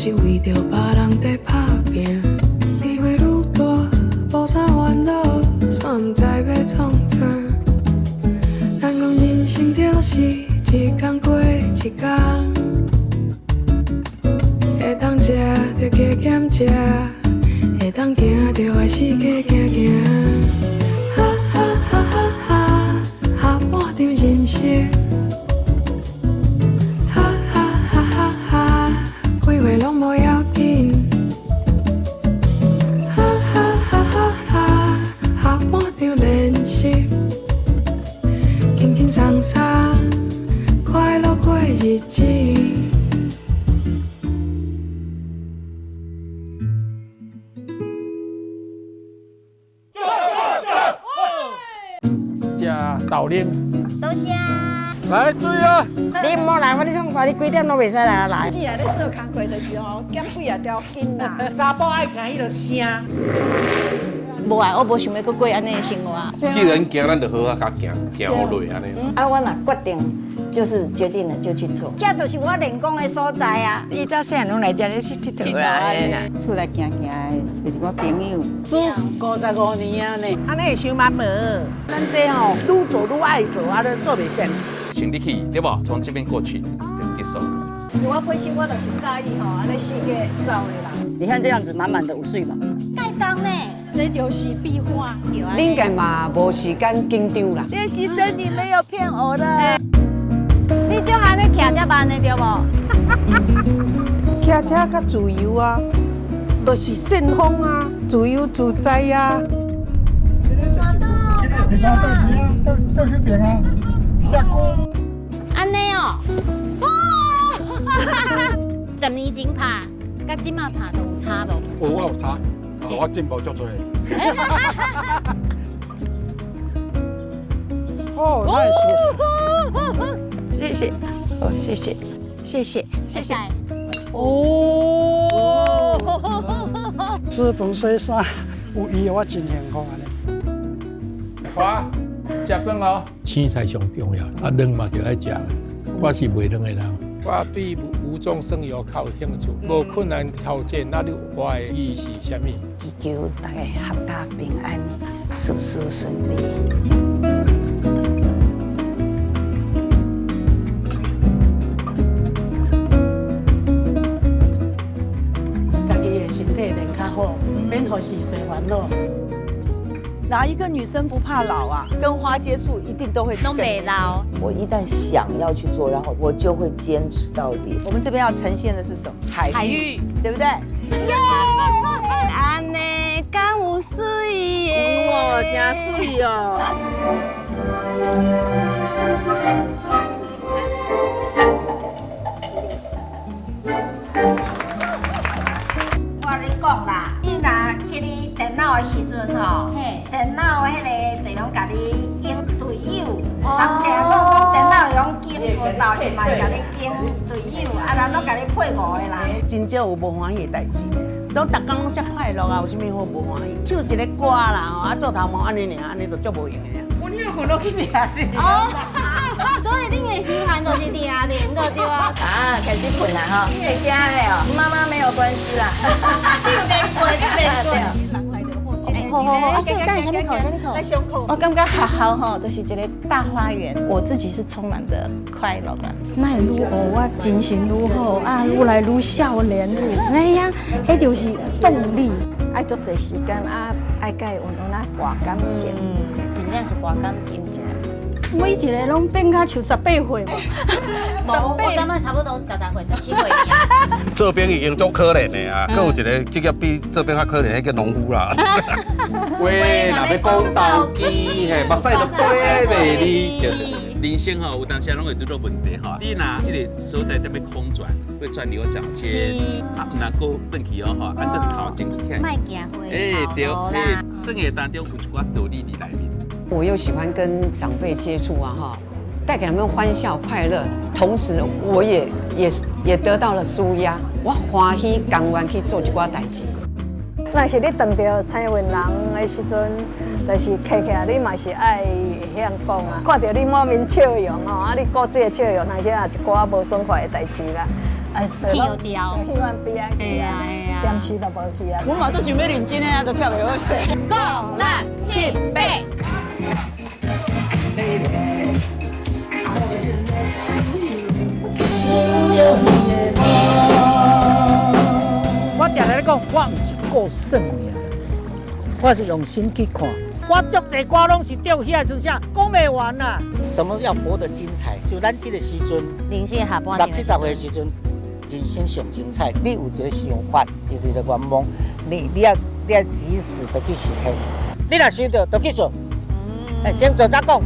是为着别人在打拼。机会愈大，无啥烦恼，煞毋知要创啥。咱讲人生就是一天过一天，会当食就加减食，会当行就爱死加行行。哈哈哈哈哈，下半场人生。哈哈哈哈哈，几岁拢无要紧。哈哈哈哈哈，下半场练习，轻轻松松，快乐过日子。豆奶，多谢。来注意啊！你唔好来，我你讲话，你几点都袂使来来。既然咧做工课，就是吼减几啊条筋啦。查甫爱听迄个声。无啊，我无想要过过安尼的生活啊。既然行，咱就好好甲行，行好累安尼。啊，我若决定，就是决定了就去做。这就是我练功的所在啊！伊早细汉拢来这里去佚佗啊！出来行行的，就是我朋友。做55年啊呢，安尼会想嘛无？咱这吼愈做愈爱做，啊，都做袂成。行得去对不？从这边过去就接受。我本身我就是介意吼，安尼四界走的啦。你看这样子满满的5岁吧。盖当呢？这就是壁画。恁家嘛无时间紧张啦。练习生你没有骗我的。你种还要徛遮慢的对无？骑车较自由啊，就是顺风啊，自由自在啊。都去边啊，下锅。安尼哦。10年前拍，甲即马拍都有差无？我有差，我进步足多。哦，nice。谢谢，哦，谢谢，谢谢，谢谢。哦，吃饭洗衫，有伊我真幸福安尼。花，食饭哦。青菜上重要，啊，卵嘛就爱食。我是袂卵的人。我对无中生有较有兴趣，无困难条件，那你我的意义是啥物？祈求大家合家平安，事事顺利。家己的身体练较好，免互事随烦恼。哪一个女生不怕老啊？跟花接触一定都会东北老。我一旦想要去做，然后我就会坚持到底。我们这边要呈现的是什么？海域，对不对？耶！安尼敢有水耶？哇，真水哦！我跟你讲啦，你若去你电脑的时阵吼，电脑迄个就用甲你经队友，人听讲电脑用经辅导，伊嘛甲你经队友，啊，人拢甲你配合的啦。真少有无欢喜的代志，都逐工拢遮快乐啊，有啥物好无欢喜？唱一个歌啦，吼，啊做头毛安尼尔，安尼就足无用的呀。我你困落去掠你。哦，所以恁的稀罕就是掠人个对啊。啊，开始困啦哈，在家的哦，妈妈没有关系啦。你有练过，你练过。好，啊，所以等下下面口，下面口。我感觉学校吼，就是一个大花园，我自己是充满的快乐啦。那愈学我精神愈好啊，愈来愈少年。哎呀，迄就是动力。爱做侪时间啊，爱甲伊运动啊，活感情。真正是活感情。每一个拢变甲像18岁无。我感觉差不多16岁、17岁尔。这边已经足可怜的啊，还有一个职业比这边较可怜，迄个农夫啦。喂，若要讲投机，嘿，目屎都飞袂离。人生吼，有当时拢会遇到问题吼。你若这个所在特别空转，会转流涨些，啊，毋能够转去哦吼，按照头前去看。卖行花。对，生活当中有一寡道理伫内面。我又喜欢跟长辈接触啊哈，带给他们欢笑快乐，同时我也得到了舒压，我欢喜甘愿去做一寡代志。若是你碰到蔡英文人的时阵，就是客客你嘛是爱会晓讲啊，看到你满面笑容哦，啊你顾这个笑容，那些也一寡无爽快的代志啦。跳掉，去完边啊去啊，暂时都无去啊。我嘛都想要认真的啊，都跳袂好势。够力七倍。我常常咧讲，我唔是顾算命，我是用心去看。我足侪歌拢是掉遐是啥，讲袂完啦。什么叫活得精彩？就咱这个时阵，灵性下半60、70岁的时阵，人生上精彩。你有一个想法，有一个愿望，你要及时的去实现。你若想到，就去做。先做再讲。